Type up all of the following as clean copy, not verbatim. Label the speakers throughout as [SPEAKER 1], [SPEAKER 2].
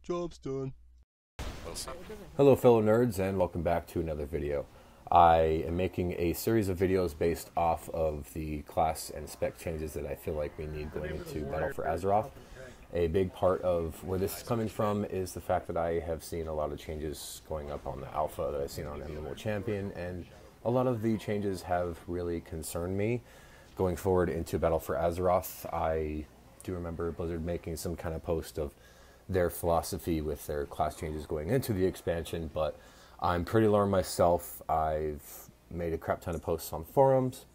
[SPEAKER 1] Job's done.
[SPEAKER 2] We'll see.
[SPEAKER 3] Hello fellow nerds and welcome back to another video. I am making a series of videos based off of the class and spec changes that I feel like we need going into Battle for Azeroth. A big part of where this is coming from is the fact that I have seen a lot of changes going up on the alpha that I've seen on MMO Champion, and a lot of the changes have really concerned me going forward into Battle for Azeroth. I do remember Blizzard making some kind of post of their philosophy with their class changes going into the expansion, but I'm pretty alarmed myself. I've made a crap ton of posts on forums.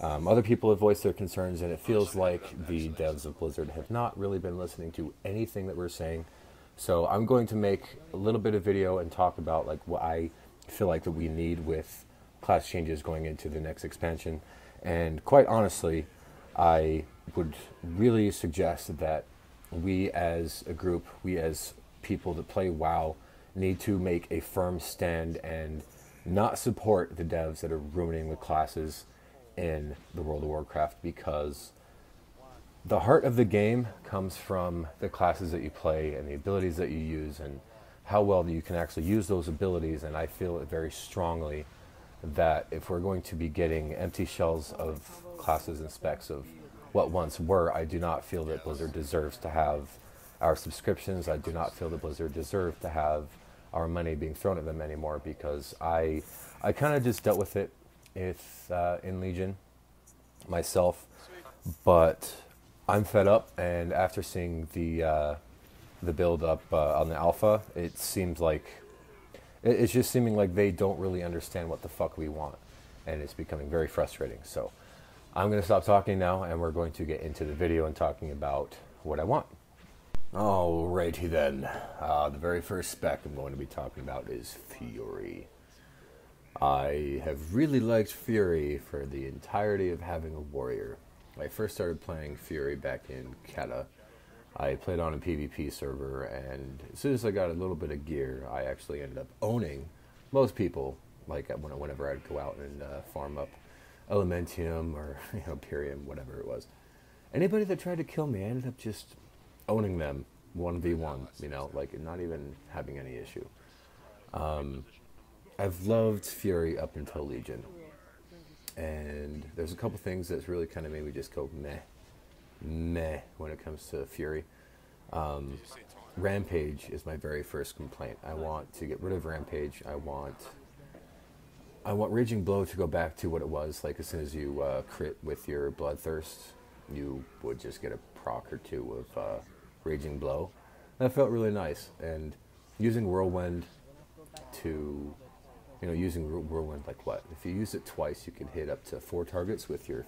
[SPEAKER 3] Other people have voiced their concerns, and it feels like the devs of Blizzard have not really been listening to anything that we're saying. So I'm going to make a little bit of video and talk about like what I feel like that we need with class changes going into the next expansion. And quite honestly, I would really suggest that we as a group, we as people that play WoW, need to make a firm stand and not support the devs that are ruining the classes in the World of Warcraft, because the heart of the game comes from the classes that you play and the abilities that you use and how well you can actually use those abilities. And I feel it very strongly that if we're going to be getting empty shells of classes and specs of what once were, I do not feel that Blizzard deserves to have our subscriptions. I do not feel that Blizzard deserves to have our money being thrown at them anymore, because I kind of just dealt with it in Legion myself, but I'm fed up. And after seeing the build up on the alpha, it seems like it's just seeming like they don't really understand what the fuck we want, and it's becoming very frustrating. So I'm going to stop talking now, and we're going to get into the video and talking about what I want. Alrighty then. The very first spec I'm going to be talking about is Fury. I have really liked Fury for the entirety of having a warrior. I first started playing Fury back in Keta. I played on a PvP server, and as soon as I got a little bit of gear, I actually ended up owning most people. Like whenever I'd go out and farm up Elementium or Pyrium, whatever it was. Anybody that tried to kill me, I ended up just owning them 1v1, like not even having any issue. I've loved Fury up until Legion, and there's a couple things that's really kind of made me just go meh when it comes to Fury. Rampage is my very first complaint. I want to get rid of Rampage. I want Raging Blow to go back to what it was. Like as soon as you crit with your Bloodthirst, you would just get a proc or two of Raging Blow. That felt really nice. And using Whirlwind to, using Whirlwind like what? If you use it twice, you can hit up to 4 targets with your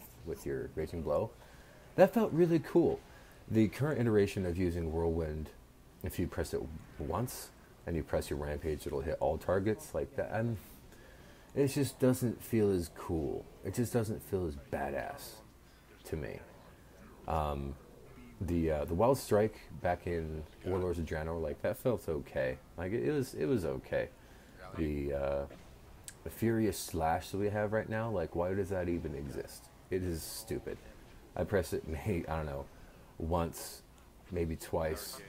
[SPEAKER 3] Raging Blow. That felt really cool. The current iteration of using Whirlwind, if you press it once and you press your Rampage, it'll hit all targets like that. It just doesn't feel as cool. It just doesn't feel as badass to me. The Wild Strike back in Warlords of Draenor, like that felt okay. Like it was okay. The Furious Slash that we have right now, like why does that even exist? It is stupid. I press it, I don't know, once, maybe twice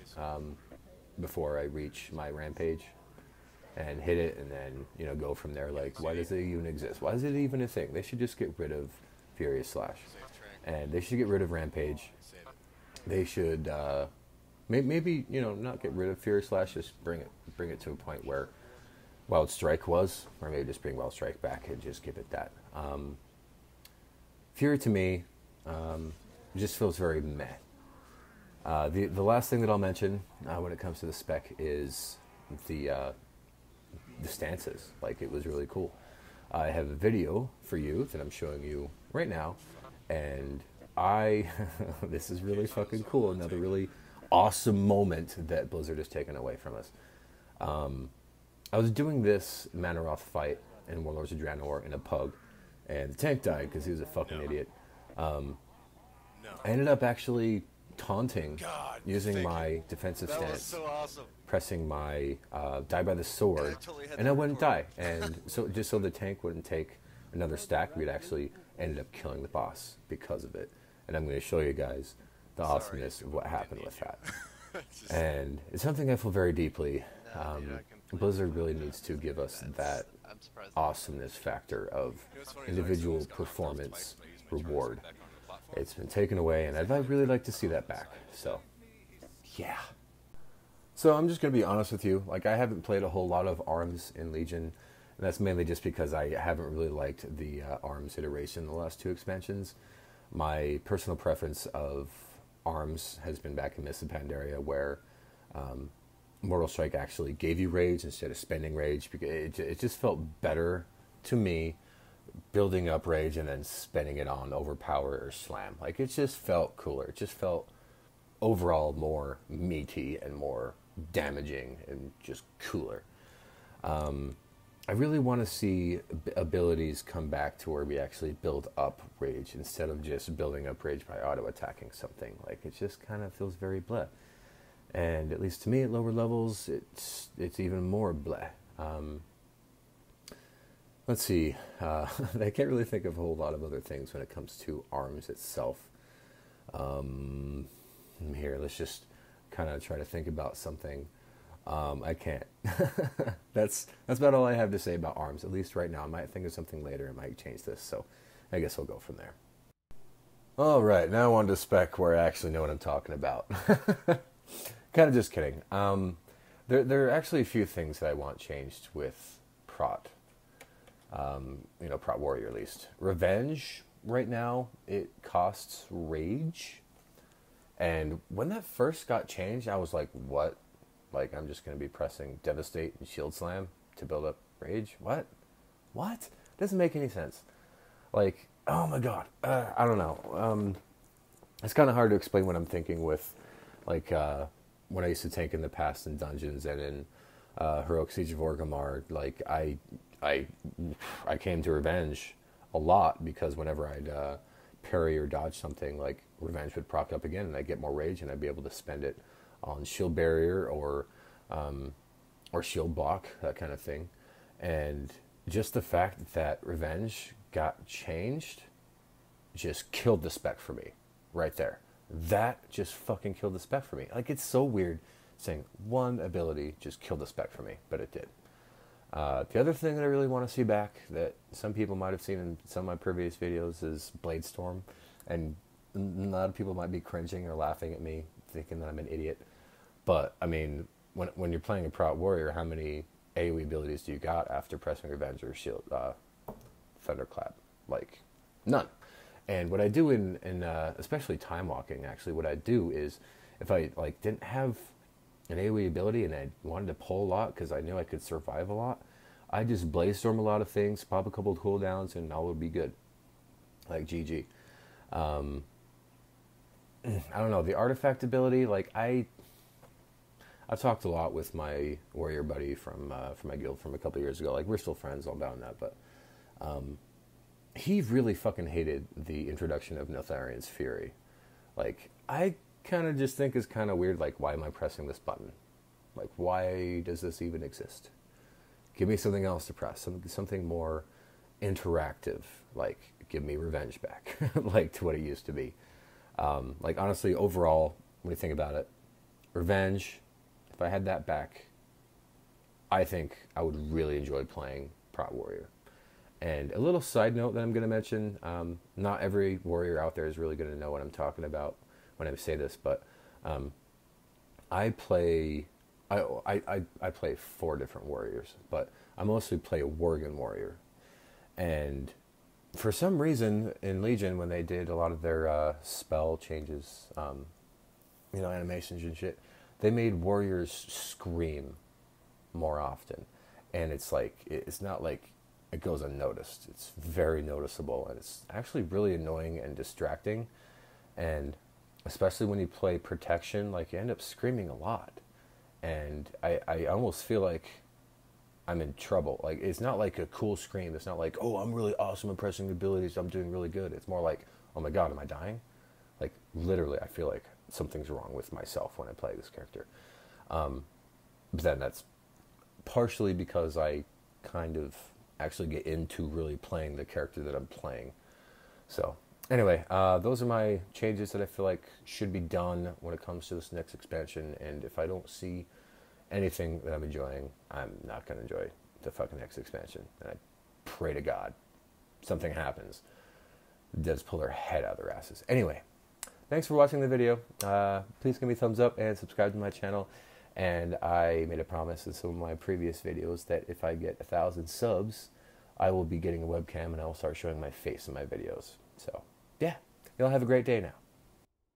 [SPEAKER 3] before I reach my Rampage, and hit it, and then go from there. Like, why does it even exist? Why is it even a thing? They should just get rid of Furious Slash, and they should get rid of Rampage. They should maybe not get rid of Furious Slash, just bring it to a point where Wild Strike was, or maybe just bring Wild Strike back and just give it that. Fury to me just feels very meh. The last thing that I'll mention when it comes to the spec is the stances. Like, it was really cool. I have a video for you that I'm showing you right now, and this is really fucking cool. Another really awesome moment that Blizzard has taken away from us. I was doing this Manaroth fight in Warlords of Draenor in a pug, and the tank died because he was a fucking idiot. I ended up actually taunting using my defensive stance,
[SPEAKER 2] So awesome.
[SPEAKER 3] pressing my die by the sword, and I wouldn't die. And so just so the tank wouldn't take another stack, we'd actually ended up killing the boss because of it. And I'm going to show you guys the awesomeness of what happened with that. And it's something I feel very deeply.
[SPEAKER 1] No, dude, I completely
[SPEAKER 3] Blizzard really
[SPEAKER 1] get
[SPEAKER 3] needs
[SPEAKER 1] that.
[SPEAKER 3] to give us
[SPEAKER 1] That's.
[SPEAKER 3] that
[SPEAKER 1] I'm surprised they haven't done
[SPEAKER 3] awesomeness
[SPEAKER 1] that yet.
[SPEAKER 3] factor of
[SPEAKER 2] What's funny is I accidentally
[SPEAKER 3] individual
[SPEAKER 2] just got knocked off twice
[SPEAKER 3] performance
[SPEAKER 2] when I used my charisma
[SPEAKER 3] reward.
[SPEAKER 2] back onto the platform.
[SPEAKER 3] It's been taken away, and I'd really like to see that back. So, yeah. So I'm just going to be honest with you. Like, I haven't played a whole lot of ARMS in Legion, and that's mainly just because I haven't really liked the ARMS iteration in the last two expansions. My personal preference of ARMS has been back in Mists of Pandaria, where Mortal Strike actually gave you rage instead of spending rage, because it just felt better to me building up rage and then spending it on overpower or slam. Like, it just felt cooler. It just felt overall more meaty and more damaging and just cooler. I really want to see abilities come back to where we actually build up rage instead of just building up rage by auto attacking something. Like, it just kind of feels very bleh. And at least to me, at lower levels, it's even more bleh. Let's see. I can't really think of a whole lot of other things when it comes to ARMS itself. Here, let's just kind of try to think about something. I can't. That's about all I have to say about ARMS, at least right now. I might think of something later. I might change this, so I guess we'll go from there. All right, now on to spec, where I actually know what I'm talking about. Kind of just kidding. There are actually a few things that I want changed with Prot. Prot Warrior at least. Revenge, right now, it costs Rage. And when that first got changed, I was like, what? Like, I'm just going to be pressing Devastate and Shield Slam to build up Rage? What? What? Doesn't make any sense. Like, oh my god. I don't know. It's kind of hard to explain what I'm thinking with, like, when I used to tank in the past in dungeons and in Heroic Siege of Orgrimmar. Like, I came to Revenge a lot because whenever I'd parry or dodge something, like, Revenge would prop up again and I'd get more rage and I'd be able to spend it on shield barrier or shield block, that kind of thing. And just the fact that Revenge got changed just killed the spec for me right there. That just fucking killed the spec for me. Like, it's so weird saying one ability just killed the spec for me, but it did. The other thing that I really want to see back that some people might have seen in some of my previous videos is Blade Storm, and a lot of people might be cringing or laughing at me, thinking that I'm an idiot. But, I mean, when you're playing a Prot Warrior, how many AoE abilities do you got after pressing Revenge or Shield, Thunderclap? Like, none. And what I do in especially Time Walking, actually, what I do is, if I, like, didn't have an AoE ability and I wanted to pull a lot because I knew I could survive a lot, I just Blaze Storm a lot of things, pop a couple of cooldowns, and all would be good. Like, GG. I don't know, the artifact ability, like, I've talked a lot with my warrior buddy from my guild from a couple years ago. Like, we're still friends, all down that, but he really fucking hated the introduction of Notharian's Fury. Like, I kind of just think it's kind of weird, like, why am I pressing this button? Like, why does this even exist? Give me something else to press, something more interactive, like, give me Revenge back, like, to what it used to be. Like, honestly, overall, when you think about it, Revenge, if I had that back, I think I would really enjoy playing Prot Warrior. And a little side note that I'm going to mention, not every warrior out there is really going to know what I'm talking about when I say this, but I play 4 different warriors, but I mostly play a Worgen warrior. And for some reason in Legion, when they did a lot of their spell changes, animations and shit, they made warriors scream more often. And it's like, it's not like it goes unnoticed. It's very noticeable, and it's actually really annoying and distracting. And especially when you play protection, like, you end up screaming a lot. And I almost feel like I'm in trouble. Like, it's not like a cool scream. It's not like, oh, I'm really awesome at pressing abilities, I'm doing really good. It's more like, oh my god, am I dying? Like, literally, I feel like something's wrong with myself when I play this character. But then that's partially because I kind of actually get into really playing the character that I'm playing. So, Anyway, those are my changes that I feel like should be done when it comes to this next expansion. And if I don't see anything that I'm enjoying, I'm not going to enjoy the fucking next expansion. And I pray to God something happens. The devs pull their head out of their asses. Anyway, thanks for watching the video. Please give me a thumbs up and subscribe to my channel. And I made a promise in some of my previous videos that if I get 1,000 subs, I will be getting a webcam and I will start showing my face in my videos. So, yeah, y'all have a great day now.